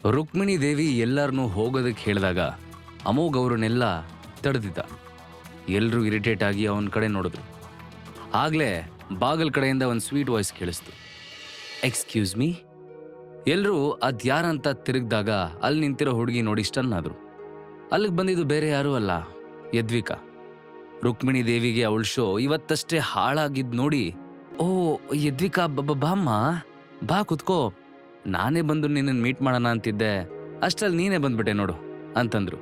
ರುಕ್ಮಿಣಿ ದೇವಿ ಎಲ್ಲರನ್ನೂ ಹೋಗೋದಕ್ಕೆ ಹೇಳಿದಾಗ ಅಮೋಘ್ ಅವ್ರನ್ನೆಲ್ಲ ತಡೆದಿದ್ದ. ಎಲ್ಲರೂ ಇರಿಟೇಟ್ ಆಗಿ ಅವನ ಕಡೆ ನೋಡಿದ್ರು. ಆಗಲೇ ಬಾಗಲ್ ಕಡೆಯಿಂದ ಒಂದು ಸ್ವೀಟ್ ವಾಯ್ಸ್ ಕೇಳಿಸ್ತು. Excuse me. ಎಲ್ಲರೂ ಅದ್ಯಾರಂತ ತಿರುಗಿದಾಗ ಅಲ್ಲಿ ನಿಂತಿರೋ ಹುಡುಗಿ ನೋಡಿ ಸ್ಟನ್ ಆದ್ರು. ಅಲ್ಲಿಗೆ ಬಂದಿದ್ದು ಬೇರೆ ಯಾರೂ ಅಲ್ಲ, ಯದ್ವಿಕಾ. ರುಕ್ಮಿಣಿ ದೇವಿಗೆ ಅವಳ ಶೋ ಇವತ್ತಷ್ಟೇ ಹಾಳಾಗಿದ್ದು ನೋಡಿ, ಓ ಯದ್ವಿಕಾ, ಬಾಮ್ಮ, ಬಾ ಕುತ್ಕೋ, ನಾನೇ ಬಂದು ನಿನ್ನನ್ನು ಮೀಟ್ ಮಾಡೋಣ ಅಂತಿದ್ದೆ, ಅಷ್ಟರಲ್ಲಿ ನೀನೇ ಬಂದ್ಬಿಟ್ಟೆ ನೋಡು ಅಂತಂದ್ರು.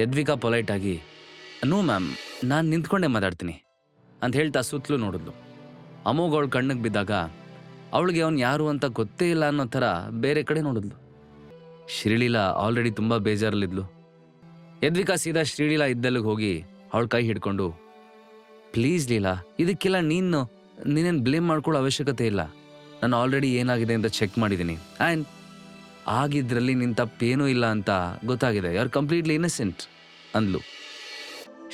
ಯದ್ವಿಕಾ ಪೊಲೈಟ್ ಆಗಿ, ನೋ ಮ್ಯಾಮ್, ನಾನು ನಿಂತ್ಕೊಂಡೇ ಮಾತಾಡ್ತೀನಿ ಅಂತ ಹೇಳ್ತಾ ಸುತ್ತಲೂ ನೋಡಿದ್ಲು. ಅಮೋಘ್ ಅವಳ ಕಣ್ಣಿಗೆ ಬಿದ್ದಾಗ ಅವಳಿಗೆ ಅವನು ಯಾರು ಅಂತ ಗೊತ್ತೇ ಇಲ್ಲ ಅನ್ನೋ ಥರ ಬೇರೆ ಕಡೆ ನೋಡಿದ್ಲು. ಶ್ರೀಲೀಲಾ ಆಲ್ರೆಡಿ ತುಂಬ ಬೇಜಾರಲ್ಲಿದ್ಲು. ಯದ್ವಿಕಾ ಸೀದಾ ಶ್ರೀಲೀಲಾ ಇದ್ದಲ್ಲಿಗೆ ಹೋಗಿ ಅವಳ ಕೈ ಹಿಡ್ಕೊಂಡು, ಪ್ಲೀಸ್ ಲೀಲಾ, ಇದಕ್ಕೆಲ್ಲ ನೀನೇನು ಬ್ಲೇಮ್ ಮಾಡ್ಕೊಳ್ಳೋ ಅವಶ್ಯಕತೆ ಇಲ್ಲ. ನಾನು ಆಲ್ರೆಡಿ ಏನಾಗಿದೆ ಅಂತ ಚೆಕ್ ಮಾಡಿದ್ದೀನಿ ಆ್ಯಂಡ್ ಆಗಿದ್ರಲ್ಲಿ ನಿನ್ನ ತಪ್ಪೇನೂ ಇಲ್ಲ ಅಂತ ಗೊತ್ತಾಗಿದೆ. ಯು ಆರ್ ಕಂಪ್ಲೀಟ್ಲಿ ಇನ್ನಸೆಂಟ್ ಅಂದ್ಲು.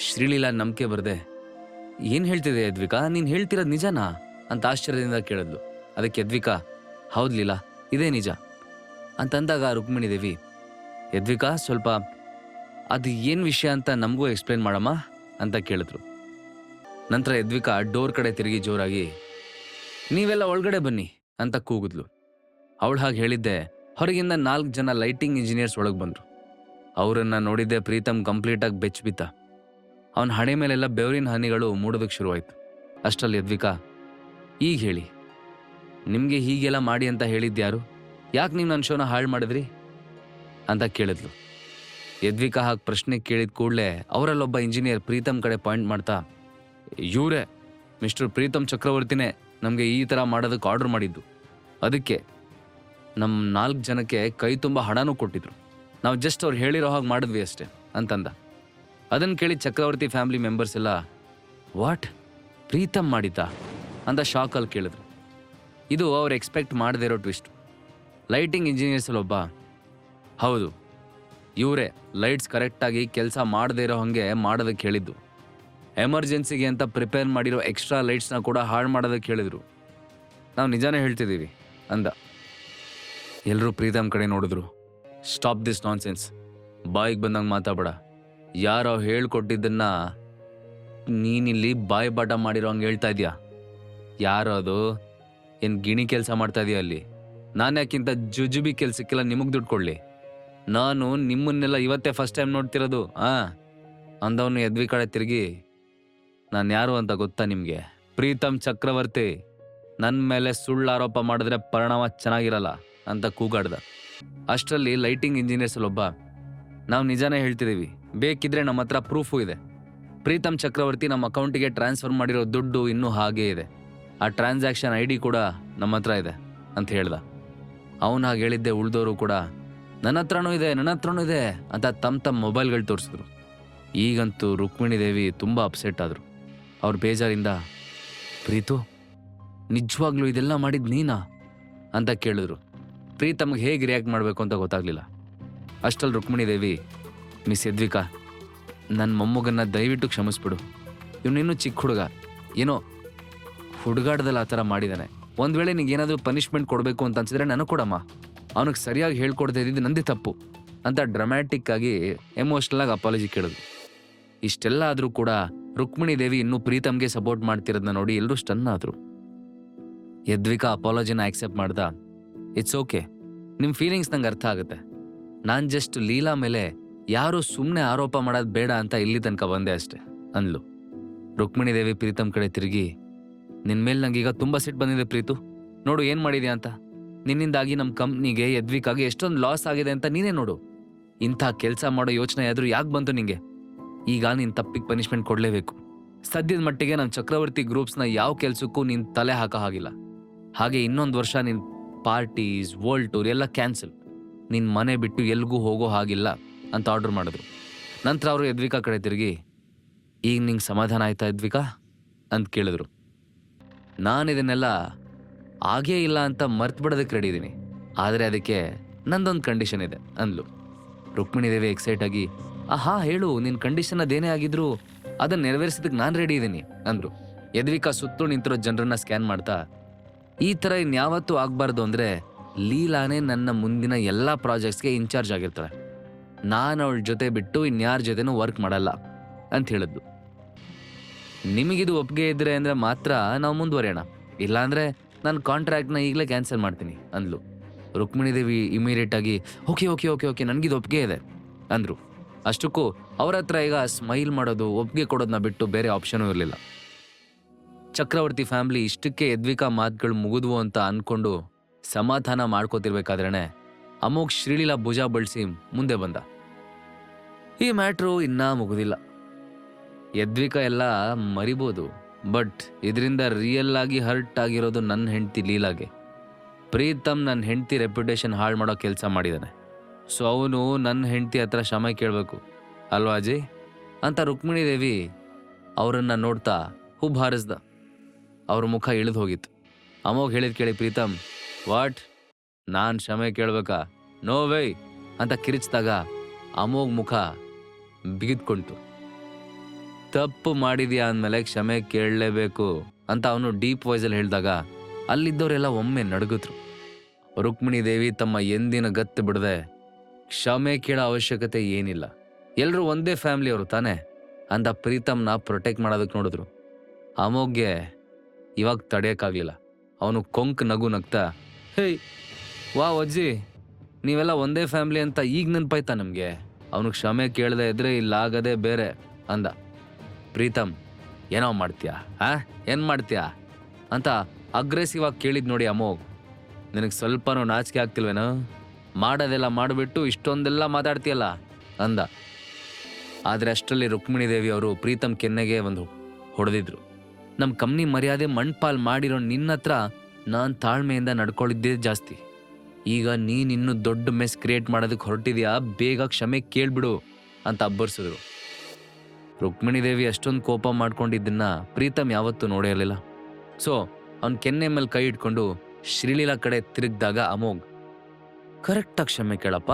ಶ್ರೀಲೀಲಾ ನಂಬಿಕೆ ಬರದೆ, ಏನು ಹೇಳ್ತಿದೆ ಯದ್ವಿಕಾ, ನೀನು ಹೇಳ್ತಿರೋದು ನಿಜನಾ ಅಂತ ಆಶ್ಚರ್ಯದಿಂದ ಕೇಳಿದ್ಲು. ಅದಕ್ಕೆ ಯದ್ವಿಕಾ, ಹೌದು ಲೀಲಾ, ಇದೇ ನಿಜ ಅಂತಂದಾಗ ರುಕ್ಮಿಣಿ ದೇವಿ, ಯದ್ವಿಕಾ ಸ್ವಲ್ಪ ಅದು ಏನು ವಿಷಯ ಅಂತ ನಮಗೂ ಎಕ್ಸ್ಪ್ಲೇನ್ ಮಾಡಮ್ಮ ಅಂತ ಕೇಳಿದ್ರು. ನಂತರ ಯದ್ವಿಕಾ ಡೋರ್ ಕಡೆ ತಿರುಗಿ ಜೋರಾಗಿ, ನೀವೆಲ್ಲ ಒಳಗಡೆ ಬನ್ನಿ ಅಂತ ಕೂಗಿದ್ಲು. ಅವಳು ಹಾಗೆ ಹೇಳಿದ್ದೆ ಹೊರಗಿಂದ 4 ಜನ ಲೈಟಿಂಗ್ ಇಂಜಿನಿಯರ್ಸ್ ಒಳಗೆ ಬಂದರು. ಅವರನ್ನು ನೋಡಿದ್ದೆ ಪ್ರೀತಮ್ ಕಂಪ್ಲೀಟಾಗಿ ಬೆಚ್ಚಿಬಿದ್ದ. ಅವನ ಹಣೆ ಮೇಲೆಲ್ಲ ಬೆವರಿನ ಹನಿಗಳು ಮೂಡೋದಕ್ಕೆ ಶುರುವಾಯಿತು. ಅಷ್ಟರಲ್ಲಿ ಯದ್ವಿಕಾ, ಈಗ ಹೇಳಿ, ನಿಮಗೆ ಹೀಗೆಲ್ಲ ಮಾಡಿ ಅಂತ ಹೇಳಿದ್ಯಾರು? ಯಾಕೆ ನೀವು ನನ್ನ ಶೋನ ಹಾಳು ಮಾಡಿದ್ರಿ ಅಂತ ಕೇಳಿದ್ಲು. ಯದ್ವಿಕಾ ಹಾಗೆ ಪ್ರಶ್ನೆ ಕೇಳಿದ ಕೂಡಲೇ ಅವರಲ್ಲೊಬ್ಬ ಇಂಜಿನಿಯರ್ ಪ್ರೀತಮ್ ಕಡೆ ಪಾಯಿಂಟ್ ಮಾಡ್ತಾ, ಇವರೇ ಮಿಸ್ಟರ್ ಪ್ರೀತಮ್ ಚಕ್ರವರ್ತಿನೇ ನಮಗೆ ಈ ಥರ ಮಾಡೋದಕ್ಕೆ ಆರ್ಡರ್ ಮಾಡಿದ್ದು. ಅದಕ್ಕೆ ನಮ್ಮ 4 ಜನಕ್ಕೆ ಕೈ ತುಂಬ ಹಣನೂ ಕೊಟ್ಟಿದ್ರು. ನಾವು ಜಸ್ಟ್ ಅವ್ರು ಹೇಳಿರೋ ಹಾಗೆ ಮಾಡಿದ್ವಿ ಅಷ್ಟೇ ಅಂತಂದ. ಅದನ್ನು ಕೇಳಿ ಚಕ್ರವರ್ತಿ ಫ್ಯಾಮಿಲಿ ಮೆಂಬರ್ಸ್ ಎಲ್ಲ, ವಾಟ್, ಪ್ರೀತಮ್ ಮಾಡಿದ್ದ ಅಂತ ಶಾಕಲ್ಲಿ ಕೇಳಿದ್ರು. ಇದು ಅವ್ರು ಎಕ್ಸ್ಪೆಕ್ಟ್ ಮಾಡದೇ ಇರೋ ಟ್ವಿಸ್ಟ್. ಲೈಟಿಂಗ್ ಇಂಜಿನಿಯರ್ಸಲ್ಲೊಬ್ಬ, ಹೌದು, ಇವರೇ ಲೈಟ್ಸ್ ಕರೆಕ್ಟಾಗಿ ಕೆಲಸ ಮಾಡದೇ ಇರೋ ಹಾಗೆ ಮಾಡೋದಕ್ಕೆ ಹೇಳಿದ್ದು. ಎಮರ್ಜೆನ್ಸಿಗೆ ಅಂತ ಪ್ರಿಪೇರ್ ಮಾಡಿರೋ ಎಕ್ಸ್ಟ್ರಾ ಲೈಟ್ಸ್ನ ಕೂಡ ಹಾಳು ಮಾಡೋದಕ್ಕೆ ಹೇಳಿದರು. ನಾವು ನಿಜಾನೇ ಹೇಳ್ತಿದ್ದೀವಿ ಅಂದ. ಎಲ್ಲರೂ ಪ್ರೀತಮ್ ಕಡೆ ನೋಡಿದ್ರು. ಸ್ಟಾಪ್ ದಿಸ್ ನಾನ್ಸೆನ್ಸ್, ಬಾಯಿಗೆ ಬಂದಂಗೆ ಮಾತಾಡಬೇಡ. ಯಾರೋ ಹೇಳ್ಕೊಟ್ಟಿದ್ದನ್ನ ನೀನಿಲ್ಲಿ ಬಾಯಿ ಬಾಟ ಮಾಡಿರೋ ಹಂಗೆ ಹೇಳ್ತಾ ಇದೆಯಾ? ಯಾರೋ ಅದು? ಏನು ಗಿಣಿ ಕೆಲಸ ಮಾಡ್ತಾ ಇದೆಯಾ ಅಲ್ಲಿ? ನಾನು ಯಾಕಿಂತ ಜುಜುಬಿ ಕೆಲಸಕ್ಕೆಲ್ಲ ನಿಮಗೆ ದುಡ್ಡು ಕೊಡಲಿ? ನಾನು ನಿಮ್ಮನ್ನೆಲ್ಲ ಇವತ್ತೇ ಫಸ್ಟ್ ಟೈಮ್ ನೋಡ್ತಿರೋದು ಅಂದವನು ಯದ್ವಿ ಕಡೆ ತಿರುಗಿ, ನಾನು ಯಾರು ಅಂತ ಗೊತ್ತಾ ನಿಮಗೆ? ಪ್ರೀತಮ್ ಚಕ್ರವರ್ತಿ. ನನ್ನ ಮೇಲೆ ಸುಳ್ಳು ಆರೋಪ ಮಾಡಿದ್ರೆ ಪರಿಣಾಮ ಚೆನ್ನಾಗಿರಲ್ಲ ಅಂತ ಕೂಗಾಡ್ದ. ಅಷ್ಟರಲ್ಲಿ ಲೈಟಿಂಗ್ ಇಂಜಿನಿಯರ್ಸಲ್ಲೊಬ್ಬ, ನಾವು ನಿಜಾನೇ ಹೇಳ್ತಿದ್ದೀವಿ, ಬೇಕಿದ್ರೆ ನಮ್ಮ ಹತ್ರ ಪ್ರೂಫು ಇದೆ. ಪ್ರೀತಮ್ ಚಕ್ರವರ್ತಿ ನಮ್ಮ ಅಕೌಂಟಿಗೆ ಟ್ರಾನ್ಸ್ಫರ್ ಮಾಡಿರೋ ದುಡ್ಡು ಇನ್ನೂ ಹಾಗೇ ಇದೆ. ಆ ಟ್ರಾನ್ಸಾಕ್ಷನ್ ID ಕೂಡ ನಮ್ಮ ಹತ್ರ ಇದೆ ಅಂತ ಹೇಳ್ದ. ಅವನು ಹಾಗೆ ಹೇಳಿದ್ದೆ ಉಳಿದವರು ಕೂಡ ನನ್ನ ಹತ್ರನೂ ಇದೆ ಅಂತ ತಮ್ಮ ಮೊಬೈಲ್ಗಳು ತೋರಿಸಿದ್ರು. ಈಗಂತೂ ರುಕ್ಮಿಣಿ ದೇವಿ ತುಂಬ ಅಪ್ಸೆಟ್ ಆದರು. ಅವ್ರ ಬೇಜಾರಿಂದ, ಪ್ರೀತು, ನಿಜವಾಗ್ಲೂ ಇದೆಲ್ಲ ಮಾಡಿದ್ದು ನೀನಾ ಅಂತ ಕೇಳಿದ್ರು. ಪ್ರೀತಮ್ಗೆ ಹೇಗೆ ರಿಯಾಕ್ಟ್ ಮಾಡಬೇಕು ಅಂತ ಗೊತ್ತಾಗಲಿಲ್ಲ. ಅಷ್ಟಲ್ಲಿ ರುಕ್ಮಿಣಿ ದೇವಿ, ಮಿಸ್ ಯದ್ವಿಕಾ, ನನ್ನ ಮೊಮ್ಮಗನ್ನ ದಯವಿಟ್ಟು ಕ್ಷಮಿಸ್ಬಿಡು. ಇವನಿನ್ನೂ ಚಿಕ್ಕ ಹುಡುಗ, ಏನೋ ಹುಡುಗಾಟದಲ್ಲಿ ಆ ಥರ ಮಾಡಿದ್ದಾನೆ. ಒಂದು ವೇಳೆ ನಿಗೇನಾದರೂ ಪನಿಷ್ಮೆಂಟ್ ಕೊಡಬೇಕು ಅಂತ ಅನ್ಸಿದ್ರೆ ನನಗೆ ಕೊಡಮ್ಮ. ಅವನಿಗೆ ಸರಿಯಾಗಿ ಹೇಳ್ಕೊಡ್ತಾ ಇದ್ದಿದ್ದು ನಂದೇ ತಪ್ಪು ಅಂತ ಡ್ರಾಮ್ಯಾಟಿಕ್ ಆಗಿ ಎಮೋಷ್ನಲ್ ಆಗಿ ಅಪಾಲಜಿ ಕೇಳಿದ್ರು. ಇಷ್ಟೆಲ್ಲ ಆದರೂ ಕೂಡ ರುಕ್ಮಿಣಿ ದೇವಿ ಇನ್ನೂ ಪ್ರೀತಮ್ಗೆ ಸಪೋರ್ಟ್ ಮಾಡ್ತಿರೋದನ್ನ ನೋಡಿ ಎಲ್ಲರೂ ಸ್ಟನ್ ಆದರು. ಯದ್ವಿಕಾ ಅಪಾಲಜಿನ ಆಕ್ಸೆಪ್ಟ್ ಮಾಡ್ದ. ಇಟ್ಸ್ ಓಕೆ, ನಿಮ್ಮ ಫೀಲಿಂಗ್ಸ್ ನಂಗೆ ಅರ್ಥ ಆಗುತ್ತೆ. ನಾನು ಜಸ್ಟ್ ಲೀಲಾ ಮೇಲೆ ಯಾರೂ ಸುಮ್ಮನೆ ಆರೋಪ ಮಾಡೋದು ಬೇಡ ಅಂತ ಇಲ್ಲಿ ತನಕ ಬಂದೆ ಅಷ್ಟೆ ಅಂದ್ಲು. ರುಕ್ಮಿಣಿ ದೇವಿ ಪ್ರೀತಮ್ ಕಡೆ ತಿರುಗಿ, ನಿನ್ನ ಮೇಲೆ ನಂಗೀಗ ತುಂಬ ಸಿಟ್ಟು ಬಂದಿದೆ ಪ್ರೀತು. ನೋಡು ಏನು ಮಾಡಿದ್ಯಾ ಅಂತ. ನಿನ್ನಿಂದಾಗಿ ನಮ್ಮ ಕಂಪ್ನಿಗೆ ಯದ್ವಿಕಾಗೆ ಎಷ್ಟೊಂದು ಲಾಸ್ ಆಗಿದೆ ಅಂತ ನೀನೇ ನೋಡು. ಇಂಥ ಕೆಲಸ ಮಾಡೋ ಯೋಚನೆ ಆದರೂ ಯಾಕೆ ಬಂತು ನಿಂಗೆ? ಈಗ ನೀನು ತಪ್ಪಿಗೆ ಪನಿಷ್ಮೆಂಟ್ ಕೊಡಲೇಬೇಕು. ಸದ್ಯದ ಮಟ್ಟಿಗೆ ನಮ್ಮ ಚಕ್ರವರ್ತಿ ಗ್ರೂಪ್ಸ್ನ ಯಾವ ಕೆಲಸಕ್ಕೂ ನೀನು ತಲೆ ಹಾಕೋ ಹಾಗಿಲ್ಲ. ಹಾಗೆ ಇನ್ನೊಂದು ವರ್ಷ ನಿನ್ನ ಪಾರ್ಟೀಸ್, ವರ್ಲ್ಡ್ ಟೂರ್ ಎಲ್ಲ ಕ್ಯಾನ್ಸಲ್. ನಿನ್ನ ಮನೆ ಬಿಟ್ಟು ಎಲ್ಗೂ ಹೋಗೋ ಹಾಗಿಲ್ಲ ಅಂತ ಆರ್ಡರ್ ಮಾಡಿದ್ರು. ನಂತರ ಅವರು ಯದ್ವಿಕಾ ಕಡೆ ತಿರುಗಿ, ಈಗ ನಿಂಗೆ ಸಮಾಧಾನ ಆಯ್ತಾ ಯದ್ವಿಕಾ ಅಂತ ಕೇಳಿದ್ರು. ನಾನಿದನ್ನೆಲ್ಲ ಆಗೇ ಇಲ್ಲ ಅಂತ ಮರ್ತು ಬಿಡೋದಕ್ಕೆ ರೆಡಿ ಇದ್ದೀನಿ, ಆದರೆ ಅದಕ್ಕೆ ನಂದೊಂದು ಕಂಡೀಷನ್ ಇದೆ ಅಂದ್ಲು. ರುಕ್ಮಿಣಿ ದೇವಿ ಎಕ್ಸೈಟ್ ಆಗಿ, ಹಾ ಹೇಳು, ನಿನ್ನ ಕಂಡೀಷನ್ ಅದೇನೇ ಆಗಿದ್ರು ಅದನ್ನು ನೆರವೇರಿಸೋದಕ್ಕೆ ನಾನು ರೆಡಿ ಇದ್ದೀನಿ ಅಂದರು. ಯದ್ವಿಕಾ ಸುತ್ತಲೂ ನಿಂತಿರೋ ಜನರನ್ನ ಸ್ಕ್ಯಾನ್ ಮಾಡ್ತಾ, ಈ ಥರ ಇನ್ಯಾವತ್ತೂ ಆಗಬಾರ್ದು ಅಂದರೆ ಲೀಲಾನೇ ನನ್ನ ಮುಂದಿನ ಎಲ್ಲ ಪ್ರಾಜೆಕ್ಟ್ಸ್ಗೆ ಇನ್ಚಾರ್ಜ್ ಆಗಿರ್ತಾಳೆ. ನಾನು ಅವಳ ಜೊತೆ ಬಿಟ್ಟು ಇನ್ಯಾರ ಜೊತೆನೂ ವರ್ಕ್ ಮಾಡಲ್ಲ ಅಂತ ಹೇಳಿದ್ಲು. ನಿಮಗಿದು ಒಪ್ಪಿಗೆ ಇದ್ರೆ ಅಂದರೆ ಮಾತ್ರ ನಾವು ಮುಂದುವರಿಯೋಣ, ಇಲ್ಲಾಂದರೆ ನಾನು ಕಾಂಟ್ರಾಕ್ಟ್ನ ಈಗಲೇ ಕ್ಯಾನ್ಸಲ್ ಮಾಡ್ತೀನಿ ಅಂದ್ಲು. ರುಕ್ಮಿಣಿ ದೇವಿ ಇಮಿಡಿಯೇಟ್ ಆಗಿ ಓಕೆ ಓಕೆ ಓಕೆ ಓಕೆ ನನಗಿದು ಒಪ್ಪಿಗೆ ಇದೆ ಅಂದರು. ಅಷ್ಟಕ್ಕೂ ಅವ್ರ ಹತ್ರ ಈಗ ಸ್ಮೈಲ್ ಮಾಡೋದು, ಒಪ್ಪಿಗೆ ಕೊಡೋದನ್ನ ಬಿಟ್ಟು ಬೇರೆ ಆಪ್ಷನೂ ಇರಲಿಲ್ಲ. ಚಕ್ರವರ್ತಿ ಫ್ಯಾಮ್ಲಿ ಇಷ್ಟಕ್ಕೆ ಯದ್ವಿಕಾ ಮಾತುಗಳು ಮುಗಿದ್ವು ಅಂತ ಅಂದ್ಕೊಂಡು ಸಮಾಧಾನ ಮಾಡ್ಕೋತಿರ್ಬೇಕಾದ್ರೇ ಅಮೋಘ್ ಶ್ರೀಲೀಲಾ ಭುಜ ಬಳಸಿ ಮುಂದೆ ಬಂದ. ಈ ಮ್ಯಾಟ್ರು ಇನ್ನೂ ಮುಗುದಿಲ್ಲ. ಯದ್ವಿಕಾ ಎಲ್ಲ ಮರಿಬೋದು, ಬಟ್ ಇದರಿಂದ ರಿಯಲ್ ಆಗಿ ಹರ್ಟ್ ಆಗಿರೋದು ನನ್ನ ಹೆಂಡತಿ ಲೀಲಾಗೆ. ಪ್ರೀತಮ್ ನನ್ನ ಹೆಂಡತಿ ರೆಪ್ಯುಟೇಷನ್ ಹಾಳು ಮಾಡೋ ಕೆಲಸ ಮಾಡಿದ್ದಾನೆ. ಸೊ ಅವನು ನನ್ನ ಹೆಂಡತಿ ಹತ್ರ ಕ್ಷಮೆ ಕೇಳಬೇಕು ಅಲ್ವಾ ಅಜಯ್ ಅಂತ ರುಕ್ಮಿಣಿ ದೇವಿ ಅವರನ್ನು ನೋಡ್ತಾ ಹುಬ್ಬು ಹಾರಿಸ್ದ. ಅವ್ರ ಮುಖ ಇಳಿದು ಹೋಗಿತ್ತು. ಅಮೋಘ್ ಹೇಳಿದ್ ಕೇಳಿ ಪ್ರೀತಮ್, ವಾಟ್, ನಾನು ಕ್ಷಮೆ ಕೇಳಬೇಕಾ? ನೋ ವೇ ಅಂತ ಕಿರಿಚಿದಾಗ ಅಮೋಘ್ ಮುಖ ಬಿಗಿದ್ಕೊಂತು. ತಪ್ಪು ಮಾಡಿದ್ಯಾ ಅಂದಮೇಲೆ ಕ್ಷಮೆ ಕೇಳಲೇಬೇಕು ಅಂತ ಅವನು ಡೀಪ್ ವಾಯ್ಸಲ್ಲಿ ಹೇಳಿದಾಗ ಅಲ್ಲಿದ್ದವರೆಲ್ಲ ಒಮ್ಮೆ ನಡುಗಿದ್ರು. ರುಕ್ಮಿಣಿ ದೇವಿ ತಮ್ಮ ಎಂದಿನ ಗತ್ತು ಬಿಡದೆ ಕ್ಷಮೆ ಕೇಳೋ ಅವಶ್ಯಕತೆ ಏನಿಲ್ಲ, ಎಲ್ಲರೂ ಒಂದೇ ಫ್ಯಾಮ್ಲಿಯವರು ತಾನೇ ಅಂತ ಪ್ರೀತಮ್ನ ಪ್ರೊಟೆಕ್ಟ್ ಮಾಡೋದಕ್ಕೆ ನೋಡಿದ್ರು. ಅಮೋಘ್ಗೆ ಇವಾಗ ತಡೆಯೋಕ್ಕಾಗಲಿಲ್ಲ. ಅವನು ಕೊಂಕ್ ನಗು ನಗ್ತಾ, ಹೇಯ್ ವಾ ಅಜ್ಜಿ, ನೀವೆಲ್ಲ ಒಂದೇ ಫ್ಯಾಮ್ಲಿ ಅಂತ ಈಗ ನೆನಪಾಯ್ತಾ ನಮಗೆ? ಅವನು ಕ್ಷಮೆ ಕೇಳದೆ ಇದ್ರೆ ಇಲ್ಲಾಗದೆ ಬೇರೆ ಅಂದ. ಪ್ರೀತಮ್, ಏನೋ ಮಾಡ್ತೀಯಾ? ಏನು ಮಾಡ್ತೀಯಾ ಅಂತ ಅಗ್ರೆಸಿವ್ ಆಗಿ ಕೇಳಿದ್ ನೋಡಿ ಅಮೋಘ್, ನಿನಗೆ ಸ್ವಲ್ಪನೂ ನಾಚಿಕೆ ಆಗ್ತಿಲ್ವೇನೋ? ಮಾಡೋದೆಲ್ಲ ಮಾಡಿಬಿಟ್ಟು ಇಷ್ಟೊಂದೆಲ್ಲ ಮಾತಾಡ್ತೀಯಲ್ಲ ಅಂದ. ಆದರೆ ಅಷ್ಟರಲ್ಲಿ ರುಕ್ಮಿಣಿ ದೇವಿ ಅವರು ಪ್ರೀತಮ್ ಕೆನ್ನೆಗೆ ಒಂದು ಹೊಡೆದಿದ್ರು. ನಮ್ಮ ಕಂಪ್ನಿ ಮರ್ಯಾದೆ ಮಣ್ಪಾಲ್ ಮಾಡಿರೋ ನಿನ್ನ ಹತ್ರ ನಾನು ತಾಳ್ಮೆಯಿಂದ ನಡ್ಕೊಳ್ಳಿದ್ದೇ ಜಾಸ್ತಿ. ಈಗ ನೀನಿನ್ನೂ ದೊಡ್ಡ ಮೆಸ್ ಕ್ರಿಯೇಟ್ ಮಾಡೋದಕ್ಕೆ ಹೊರಟಿದ್ಯಾ, ಬೇಗ ಕ್ಷಮೆ ಕೇಳ್ಬಿಡು ಅಂತ ಅಬ್ಬರಿಸಿದ್ರು. ರುಕ್ಮಿಣಿ ದೇವಿ ಅಷ್ಟೊಂದು ಕೋಪ ಮಾಡ್ಕೊಂಡಿದ್ದನ್ನ ಪ್ರೀತಮ್ ಯಾವತ್ತೂ ನೋಡೇ ಇರಲಿಲ್ಲ. ಸೊ ಅವ್ನ ಕೆನ್ನೆ ಮೇಲೆ ಕೈ ಇಟ್ಕೊಂಡು ಶ್ರೀಲೀಲಾ ಕಡೆ ತಿರುಗಿದಾಗ ಅಮೋಘ್, ಕರೆಕ್ಟಾಗಿ ಕ್ಷಮೆ ಕೇಳಪ್ಪ,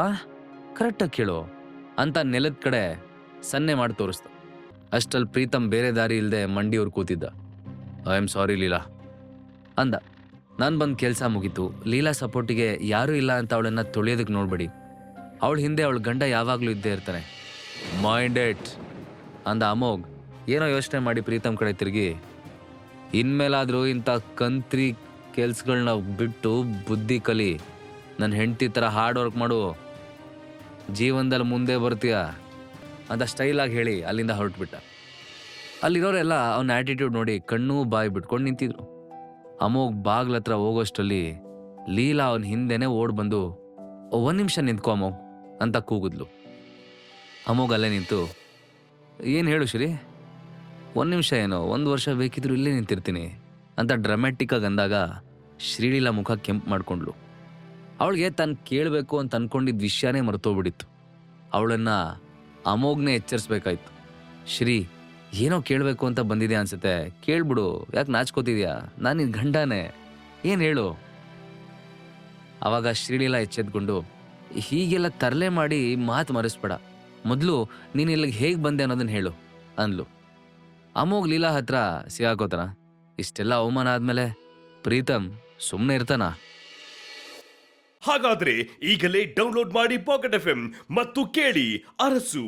ಕರೆಕ್ಟಾಗಿ ಕೇಳು ಅಂತ ನೆಲದ ಕಡೆ ಸನ್ನೆ ಮಾಡಿ ತೋರಿಸ್ದ. ಅಷ್ಟಲ್ಲಿ ಪ್ರೀತಮ್ ಬೇರೆ ದಾರಿ ಇಲ್ಲದೆ ಮಂಡಿಯವ್ರು ಕೂತಿದ್ದ. ಐ ಆಮ್ ಸಾರಿ ಲೀಲಾ ಅಂದ. ನಾನು ಬಂದು ಕೆಲಸ ಮುಗೀತು. ಲೀಲಾ ಸಪೋರ್ಟಿಗೆ ಯಾರೂ ಇಲ್ಲ ಅಂತ ಅವಳನ್ನು ತೊಳೆಯೋದಕ್ಕೆ ನೋಡ್ಬೇಡಿ. ಅವಳ ಹಿಂದೆ ಅವಳ ಗಂಡ ಯಾವಾಗಲೂ ಇದ್ದೇ ಇರ್ತಾನೆ. ಮೈಂಡೆಡ್ ಅಂದ ಅಮೋಘ್. ಏನೋ ಯೋಚನೆ ಮಾಡಿ ಪ್ರೀತಮ್ ಕಡೆ ತಿರುಗಿ, ಇನ್ಮೇಲಾದರೂ ಇಂಥ ಕಂತ್ರಿ ಕೆಲ್ಸಗಳನ್ನ ಬಿಟ್ಟು ಬುದ್ಧಿ ಕಲಿ, ನನ್ನ ಹೆಂಡತಿ ಥರ ಹಾರ್ಡ್ ವರ್ಕ್ ಮಾಡು, ಜೀವನದಲ್ಲಿ ಮುಂದೆ ಬರ್ತೀಯ ಅಂತ ಸ್ಟೈಲಾಗಿ ಹೇಳಿ ಅಲ್ಲಿಂದ ಹೊರಟ್ಬಿಟ್ಟ. ಅಲ್ಲಿರೋರೆಲ್ಲ ಅವನ ಆ್ಯಟಿಟ್ಯೂಡ್ ನೋಡಿ ಕಣ್ಣು ಬಾಯಿ ಬಿಟ್ಕೊಂಡು ನಿಂತಿದ್ರು. ಅಮೋಘ್ ಬಾಗ್ಲ ಹತ್ರ ಹೋಗೋಷ್ಟರಲ್ಲಿ ಲೀಲಾ ಅವನ ಹಿಂದೆನೇ ಓಡ್ ಬಂದು, ಒಂದು ನಿಮಿಷ ನಿಂತ್ಕೊ ಅಮೋಘ್ ಅಂತ ಕೂಗಿದ್ಲು. ಅಮೋಘ್ ಅಲ್ಲೇ ನಿಂತು, ಏನು ಹೇಳು ಶ್ರೀ? 1 ನಿಮಿಷ ಏನೋ, 1 ವರ್ಷ ಬೇಕಿದ್ರು ಇಲ್ಲೇ ನಿಂತಿರ್ತೀನಿ ಅಂತ ಡ್ರಾಮ್ಯಾಟಿಕ್ಕಾಗಿ ಅಂದಾಗ ಶ್ರೀಲೀಲಾ ಮುಖ ಕೆಂಪು ಮಾಡ್ಕೊಂಡ್ಲು. ಅವಳಿಗೆ ತಾನು ಕೇಳಬೇಕು ಅಂತ ಅಂದ್ಕೊಂಡಿದ್ದ ವಿಷಯನೇ ಮರೆತೋಗ್ಬಿಟ್ಟಿತ್ತು. ಅವಳನ್ನು ಅಮೋಘ್ನೇ ಎಚ್ಚರಿಸ್ಬೇಕಾಯ್ತು. ಶ್ರೀ, ಏನೋ ಕೇಳಬೇಕು ಅಂತ ಬಂದಿದೆ ಅನ್ಸುತ್ತೆ, ಕೇಳ್ಬಿಡು, ಯಾಕೆ ನಾಚ್ಕೋತಿದ್ಯಾ? ನಾನು ನಿನ್ನ ಗಂಡನೇ, ಏನು ಹೇಳು? ಆವಾಗ ಶ್ರೀಲೀಲಾ ಎಚ್ಚೆದ್ಕೊಂಡು, ಹೀಗೆಲ್ಲ ತರಲೆ ಮಾಡಿ ಮಾತು ಮರೆಸ್ಬೇಡ, ಮೊದಲು ನೀನು ಇಲ್ಲಿಗೆ ಹೇಗೆ ಬಂದೆ ಅನ್ನೋದನ್ನ ಹೇಳು ಅಂದ್ಲು. ಅಮೋಘ್ ಲೀಲಾ ಹತ್ರ ಸಿಗಾಕೋತಾನ? ಇಷ್ಟೆಲ್ಲ ಅವಮಾನ ಆದಮೇಲೆ ಪ್ರೀತಮ್ ಸುಮ್ಮನೆ ಇರ್ತಾನ? ಹಾಗಾದ್ರೆ ಈಗಲೇ ಡೌನ್ಲೋಡ್ ಮಾಡಿ ಪಾಕೆಟ್ FM ಮತ್ತು ಕೇಳಿ ಅರಸು.